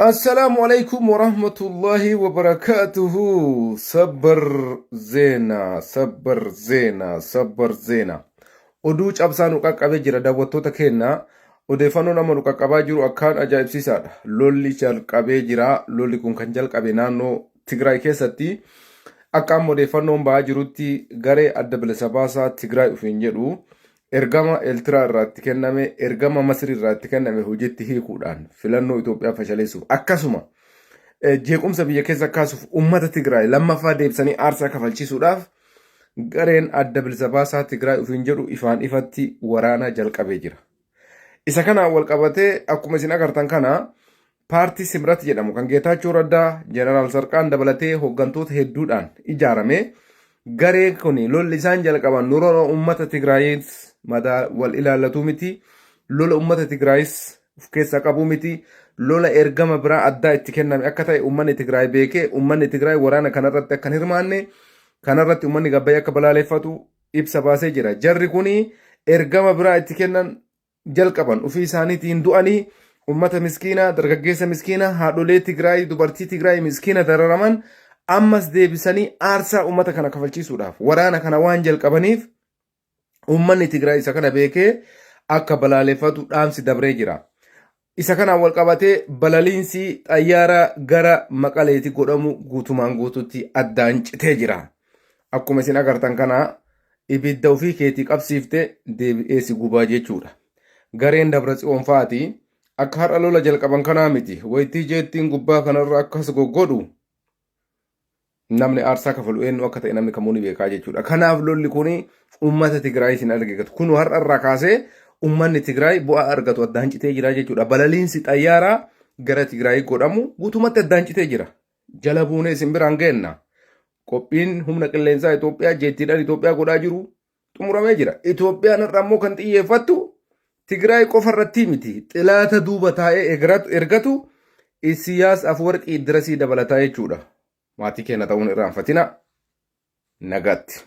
السلام عليكم ورحمة الله وبركاته. صبر زينة صبر زينة صبر زينة. Oduu cabsaa nu qaqqabee jira daawwattoota keenya. Odeeffannoo nama nu qaqqabaa jiru akkaan ajaa'ibsiisaadha. Lolli jalqabee jira. Lolli kun kan jalqabe naannoo Tigraay keessatti. Akkaan odeeffannoon ba'aa jirutti garee adda bilisa baasaa Tigraay ofiin jedhu ergama Eertiraa irraatti kenname, ergama Masrii irraatti kenname hojiitti hiikuudhaan filannoo Itoophiyaa fashaleessuuf akkasuma jeequmsa biyya keessa kaasuuf uummata Tigraay lammaffaa deebisanii aarsaa kafalchiisuudhaaf gareen adda bilisa baasaa Tigraay ofiin jedhu ifaan ifatti waraana jalqabee jira. Isa kanaan wal qabatee akkuma isin agartan kana paartii Simrat jedhamu kan Geetaachoo Raddaa, Jeneraal Sarqaan dabalatee hooggantoota hedduudhaan ijaarame garee kun lolli isaan jalqaban lola uummata Tigraayis madaa wal ilaallatu miti, lola uummata Tigraayis of keessaa qabu miti, lola ergama biraa addaa itti kenname akka ta'e uummanni Tigraay beekee uummanni Tigraay waraana kanarratti akka hin hirmaanne kanarratti uummanni gabbayee akka balaaleffatu ibsa baasee jira. Jarri kuni ergama biraa itti kennan jalqaban ofii isaaniitiin du'anii ummata miskiina, dargaggeessa miskiina, haadholee Tigraay, dubartii Tigraay miskiina dararaman ammas deebisanii aarsaa ummata kana kafalchiisuudhaaf waraana kana waan jalqabaniif uummanni Tigraay isa kana beekee akka balaaleffatu dhaamsi dabree jira. Isa kanaan wal qabatee balaliinsi xayyaara gara Maqaleetti godhamu guutumaan guututti addaan citee jira. Akkuma isin agartan kana ibidda ofii keetii qabsiifte deebi'eesi gubaa jechuudha. Gareen Dabratsiyoon fa'aati akka har'a lola jalqaban kanaa miti. Wayitii jeettiin gubbaa kanarra akkas goggodhu namni aarsaa kafalu eenyu akka ta'e namni kamuu ni beekaa jechuudha. Kanaaf lolli kun uummata Tigraay isin argatu. Kun har'a irraa kaasee uummanni Tigraay bu'aa argatu addaan citee jira jechuudha. Balaliinsi xayyaaraa gara Tigraay godhamu guutumatti addaan citee jira. Jala buunee isin biraan geenna. Qophiin humna qilleensaa Itoophiyaa jeettiidhaan Itoophiyaa godhaa jiru xumuramee jira. Itoophiyaan har'a immoo kan xiyyeeffattu Tigraay qofa irratti miti. Xilaata duuba taa'ee ergatu Isiyaas Afwerqii Iddirasii dabalataa jechuudha. Maatii keenya ta'uun irraanfatina nagatti.